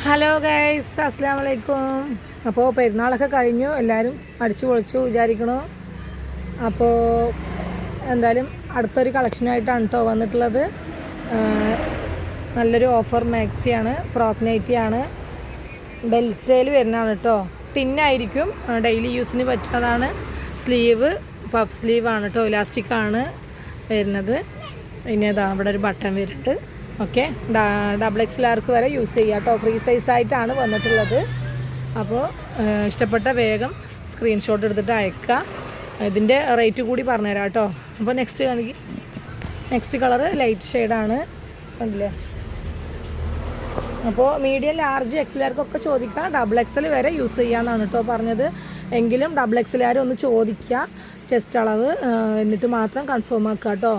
Hello guys, അസ്സലാമു അലൈക്കും. അപ്പോൾ പെരുന്നാളൊക്കെ കഴിഞ്ഞു, എല്ലാവരും അടിച്ചു പൊളിച്ചു വിചാരിക്കണു. അപ്പോൾ എന്തായാലും അടുത്തൊരു കളക്ഷനായിട്ടാണ് കേട്ടോ വന്നിട്ടുള്ളത്. നല്ലൊരു ഓഫർ മാക്സിയാണ്, ഫ്രോക്ക് നൈറ്റിയാണ്, ഡെൽറ്റയിൽ വരുന്നതാണ് കേട്ടോ. ടിന്നായിരിക്കും, ഡെയിലി യൂസിന് പറ്റുന്നതാണ്. സ്ലീവ് പഫ് സ്ലീവാണ് കേട്ടോ, ഇലാസ്റ്റിക്കാണ് വരുന്നത്. പിന്നെ ഇതാ ഇവിടെ ഒരു ബട്ടൺ വരുന്നുണ്ട്. ഓക്കെ, ഡബിൾ എക്സ്ലാർക്ക് വരെ യൂസ് ചെയ്യാം കേട്ടോ. ഫ്രീ സൈസായിട്ടാണ് വന്നിട്ടുള്ളത്. അപ്പോൾ ഇഷ്ടപ്പെട്ട വേഗം സ്ക്രീൻഷോട്ട് എടുത്തിട്ട് അയക്കുക. ഇതിൻ്റെ റേറ്റ് കൂടി പറഞ്ഞുതരാം കേട്ടോ. അപ്പോൾ നെക്സ്റ്റ് കളറ് ലൈറ്റ് ഷെയ്ഡാണ്, കണ്ടില്ലേ. അപ്പോൾ മീഡിയം, ലാർജ്, എക്സ്ലാർക്കൊക്കെ ചോദിക്കുക. ഡബിൾ എക്സൽ വരെ യൂസ് ചെയ്യാമെന്നാണ് കേട്ടോ പറഞ്ഞത്. എങ്കിലും ഡബിൾ എക്സ്ലാർ ഒന്ന് ചോദിക്കുക, ചെസ്റ്റ് അളവ്, എന്നിട്ട് മാത്രം കൺഫേം ആക്കുക കേട്ടോ.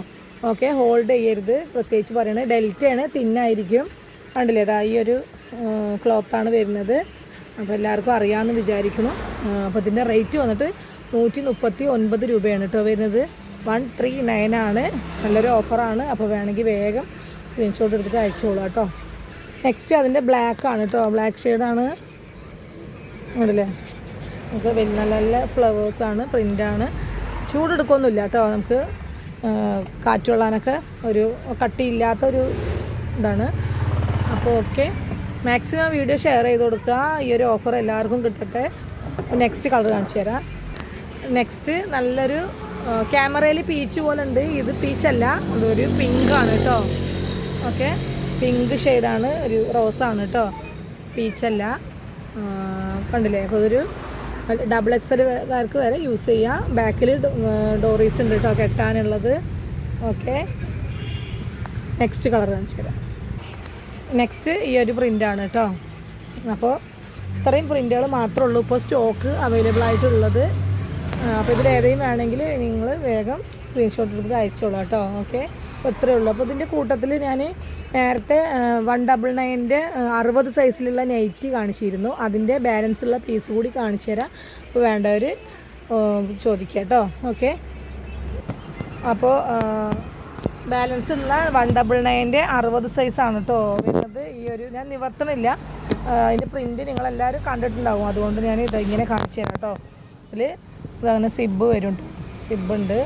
ഓക്കെ, ഹോൾഡ് ചെയ്യരുത്, പ്രത്യേകിച്ച് പറയണത്. ഡെൽറ്റയാണ്, തിന്നായിരിക്കും. കണ്ടില്ലേ, അതാ ഈ ഒരു ക്ലോത്താണ് വരുന്നത്. അപ്പോൾ എല്ലാവർക്കും അറിയാമെന്ന് വിചാരിക്കുന്നു. അപ്പോൾ ഇതിൻ്റെ റേറ്റ് വന്നിട്ട് 139 രൂപയാണ് കേട്ടോ വരുന്നത്. 139 ആണ്. നല്ലൊരു ഓഫറാണ്. അപ്പോൾ വേണമെങ്കിൽ വേഗം സ്ക്രീൻഷോട്ട് എടുത്തിട്ട് അയച്ചോളൂ കേട്ടോ. നെക്സ്റ്റ് അതിൻ്റെ ബ്ലാക്ക് ആണ് കേട്ടോ, ബ്ലാക്ക് ഷെയ്ഡാണ്. കണ്ടില്ലേ, നമുക്ക് നല്ല നല്ല ഫ്ലവേഴ്സാണ്, പ്രിൻ്റാണ്. ചൂടെടുക്കൊന്നുമില്ല കേട്ടോ. നമുക്ക് കാറ്റ് കൊള്ളാനൊക്കെ ഒരു കട്ടിയില്ലാത്തൊരു ഇതാണ്. അപ്പോൾ ഓക്കെ, മാക്സിമം വീഡിയോ ഷെയർ ചെയ്ത് കൊടുക്കുക. ഈ ഒരു ഓഫർ എല്ലാവർക്കും കിട്ടട്ടെ. നെക്സ്റ്റ് കളർ കാണിച്ചു തരാം. നെക്സ്റ്റ് നല്ലൊരു ക്യാമറയിൽ പീച്ച് പോലെ ഉണ്ട്. ഇത് പീച്ചല്ല, അതൊരു പിങ്കാണ് കേട്ടോ. ഓക്കെ, പിങ്ക് ഷെയ്ഡാണ്, ഒരു റോസാണ് കേട്ടോ, പീച്ചല്ല. കണ്ടില്ലേ. അപ്പോൾ അതൊരു ഡബിൾ എക്സൽകാർക്ക് വരെ യൂസ് ചെയ്യാം. ബാക്കിൽ ഡോറീസ് ഉണ്ട് കേട്ടോ കെട്ടാനുള്ളത്. ഓക്കെ, നെക്സ്റ്റ് കളർ കാണിച്ചു തരാം. നെക്സ്റ്റ് ഈ ഒരു പ്രിൻ്റാണ് കേട്ടോ. അപ്പോൾ ഇത്രയും പ്രിൻ്റുകൾ മാത്രമേ ഉള്ളൂ ഇപ്പോൾ സ്റ്റോക്ക് അവൈലബിൾ ആയിട്ടുള്ളത്. അപ്പോൾ ഇതിൽ ഏതെങ്കിലും വേണമെങ്കിൽ നിങ്ങൾ വേഗം സ്ക്രീൻഷോട്ട് എടുത്തിട്ട് അയച്ചോളൂ കേട്ടോ. ഓക്കെ, അപ്പോൾ ഇത്രയേ ഉള്ളൂ. അപ്പോൾ ഇതിൻ്റെ കൂട്ടത്തിൽ ഞാൻ നേരത്തെ 199 60 സൈസിലുള്ള നൈറ്റി കാണിച്ചിരുന്നു. അതിൻ്റെ ബാലൻസ് ഉള്ള പീസ് കൂടി കാണിച്ചു തരാം. അപ്പോൾ വേണ്ടവർ ചോദിക്കുക കേട്ടോ. ഓക്കെ, അപ്പോൾ ബാലൻസ് ഉള്ള 199 60 സൈസാണ് കേട്ടോ വരുന്നത്. ഈ ഒരു ഞാൻ നിവർത്തണില്ല, അതിൻ്റെ പ്രിൻറ്റ് നിങ്ങളെല്ലാവരും കണ്ടിട്ടുണ്ടാവും. അതുകൊണ്ട് ഞാൻ ഇങ്ങനെ കാണിച്ചു തരാം കേട്ടോ. അതിൽ ഇതങ്ങനെ സിബ് വരുന്നുണ്ട്, സിബുണ്ട്.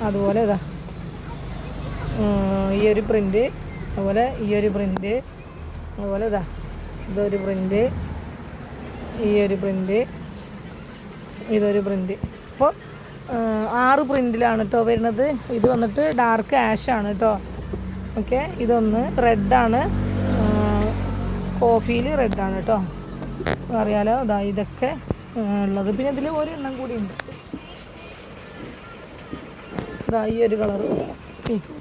അതുപോലെ ഇതാ ഈ ഒരു പ്രിൻറ്റ്, അതുപോലെ ഈ ഒരു പ്രിൻറ്റ്, അതുപോലെ ഇതാ ഇതൊരു പ്രിൻറ്റ്, ഈ ഒരു പ്രിൻറ്റ്, ഇതൊരു പ്രിൻറ്റ്. അപ്പോൾ 6 പ്രിൻറ്റിലാണ് കേട്ടോ വരുന്നത്. ഇത് വന്നിട്ട് ഡാർക്ക് ആഷാണ് കേട്ടോ. ഓക്കെ, ഇതൊന്ന് റെഡാണ്, കോഫിയിൽ റെഡാണ് കേട്ടോ. അറിയാലോ, ഇതാ ഇതൊക്കെ ഉള്ളത്. പിന്നെ ഇതിൽ ഒരു എണ്ണം കൂടി ഉണ്ട്, ഇതാ ഈ ഒരു കളറ് പീക്ക്.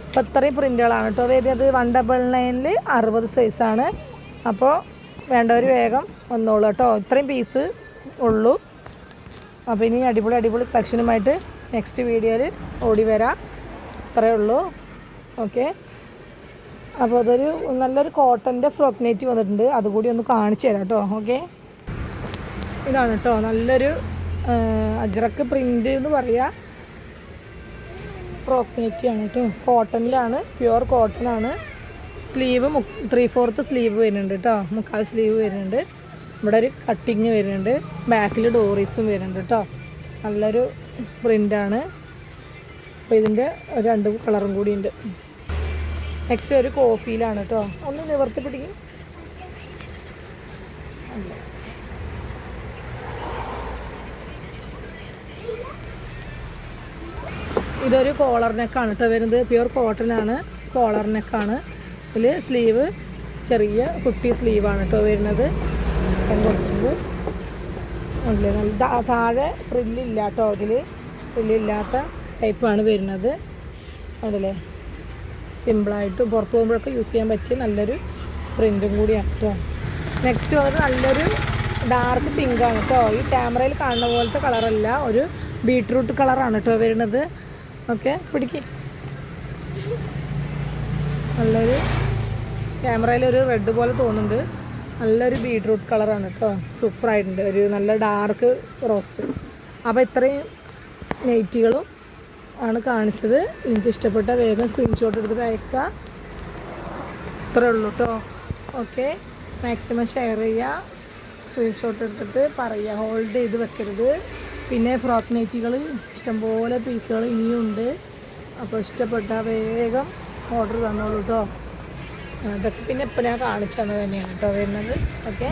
അപ്പോൾ ഇത്രയും പ്രിൻ്റുകളാണ് കേട്ടോ വരുന്നത്. 199 60 സൈസാണ്. അപ്പോൾ വേണ്ടവർ വേഗം വന്നോളൂ കേട്ടോ. ഇത്രയും പീസ് ഉള്ളൂ. അപ്പോൾ ഇനി അടിപൊളി കളക്ഷനുമായിട്ട് നെക്സ്റ്റ് വീഡിയോയിൽ ഓടി വരാം. ഇത്രയേ ഉള്ളൂ. ഓക്കെ, അപ്പോൾ അതൊരു നല്ലൊരു കോട്ടൻ്റെ ഫ്രോക്ക് നൈറ്റി വന്നിട്ടുണ്ട്. അതുകൂടി ഒന്ന് കാണിച്ചു തരാം കേട്ടോ. ഓക്കെ, ഇതാണ് കേട്ടോ നല്ലൊരു അജ്രക്ക് പ്രിൻ്റ് എന്ന് പറയുക, ഫ്രോക്ക് നൈറ്റിയാണ് കേട്ടോ. കോട്ടണിലാണ്, പ്യുവർ കോട്ടനാണ്. സ്ലീവ് 3/4 സ്ലീവ് വരുന്നുണ്ട് കേട്ടോ, 3/4 സ്ലീവ് വരുന്നുണ്ട്. ഇവിടെ ഒരു കട്ടിങ് വരുന്നുണ്ട്, ബാക്കിൽ ഡോറീസും വരുന്നുണ്ട് കേട്ടോ. നല്ലൊരു പ്രിൻ്റാണ്. അപ്പോൾ ഇതിൻ്റെ 2 കളറും കൂടി ഉണ്ട്. നെക്സ്റ്റ് ഒരു കോഫിയിലാണ് കേട്ടോ. ഒന്ന് നിവർത്തി പിടിക്കും. ഇതൊരു കോളർ നെക്കാണ് കേട്ടോ വരുന്നത്. പ്യുവർ കോട്ടനാണ്, കോളർ നെക്കാണ്. ഇതിൽ സ്ലീവ് ചെറിയ കുട്ടി സ്ലീവാണ് കേട്ടോ വരുന്നത്. കൊടുക്കുന്നത് അല്ലേ, നല്ല താഴെ ഫ്രില്ലില്ല കേട്ടോ. ഇതിൽ ഫ്രില്ലില്ലാത്ത ടൈപ്പാണ് വരുന്നത്. അതല്ലേ, സിമ്പിളായിട്ട് പുറത്ത് പോകുമ്പോഴൊക്കെ യൂസ് ചെയ്യാൻ പറ്റിയ നല്ലൊരു പ്രിൻറ്റും കൂടിയാണ് കേട്ടോ. നെക്സ്റ്റ് വന്നിട്ട് നല്ലൊരു ഡാർക്ക് പിങ്കാണ് കേട്ടോ. ഈ ക്യാമറയിൽ കാണുന്ന പോലത്തെ കളറല്ല, ഒരു ബീട്രൂട്ട് കളറാണ് കേട്ടോ വരുന്നത്. ഓക്കെ, പിടിക്ക്. നല്ലൊരു ക്യാമറയിലൊരു റെഡ് പോലെ തോന്നുന്നുണ്ട്. നല്ലൊരു ബീട്രൂട്ട് കളറാണ് കേട്ടോ, സൂപ്പറായിട്ടുണ്ട്. ഒരു നല്ല ഡാർക്ക് റോസ്. അപ്പോൾ ഇത്രയും നൈറ്റികളും ആണ് കാണിച്ചത്. നിങ്ങൾക്ക് ഇഷ്ടപ്പെട്ട വേഗം സ്ക്രീൻഷോട്ട് എടുത്തിട്ട് അയക്കുക. ഇത്രയേ ഉള്ളൂ കേട്ടോ. ഓക്കെ, മാക്സിമം ഷെയർ ചെയ്യുക, സ്ക്രീൻഷോട്ട് എടുത്തിട്ട് പറയുക, ഹോൾഡ് ചെയ്ത് വെക്കരുത്. പിന്നെ ഫ്രോക്ക് നൈറ്റികൾ ഇഷ്ടംപോലെ പീസുകൾ ഇനിയുണ്ട്. അപ്പോൾ ഇഷ്ടപ്പെട്ട വേഗം ഓർഡർ തന്നോളൂ കേട്ടോ. അതൊക്കെ പിന്നെ ഇപ്പോൾ ഞാൻ കാണിച്ചു തന്നത് തന്നെയാണ് കേട്ടോ വരുന്നത്. ഓക്കെ,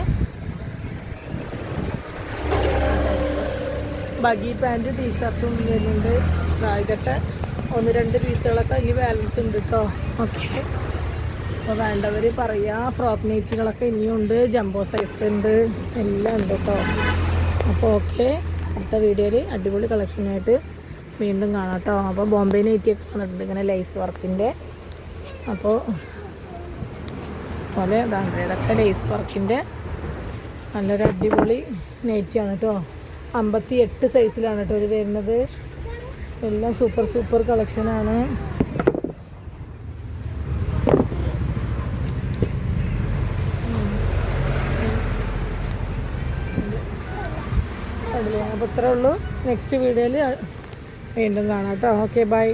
ബഗി പാൻറ്റ് ടീഷർട്ടും വരുന്നുണ്ട്. ഇതൊക്കെ 1-2 പീസുകളൊക്കെ ഇനി ബാലൻസ് ഉണ്ട് കേട്ടോ. ഓക്കെ, അപ്പോൾ വേണ്ടവർ പറയുക. ഫ്രോക്ക് നൈറ്റികളൊക്കെ ഇനിയുണ്ട്, ജംബോ സൈസ് ഉണ്ട്, എല്ലാം ഉണ്ട് കേട്ടോ. അപ്പോൾ ഓക്കെ, അടുത്ത വീഡിയോയിൽ അടിപൊളി കളക്ഷനായിട്ട് വീണ്ടും കാണാം കേട്ടോ. അപ്പോൾ ബോംബെ നൈറ്റിയൊക്കെ വന്നിട്ടുണ്ട് ഇങ്ങനെ ലേസ് വർക്കിൻ്റെ. അപ്പോൾ പോലെ ഇതൊക്കെ ലേസ് വർക്കിൻ്റെ നല്ലൊരു അടിപൊളി നൈറ്റിയാണ് കേട്ടോ. 58 സൈസിലാണ് കേട്ടോ ഇത് വരുന്നത്. എല്ലാം സൂപ്പർ കളക്ഷനാണ്. അപ്പോൾ ഇത്രേ ഉള്ളൂ. നെക്സ്റ്റ് വീഡിയോയിൽ വീണ്ടും കാണാം കേട്ടോ. Okay, by.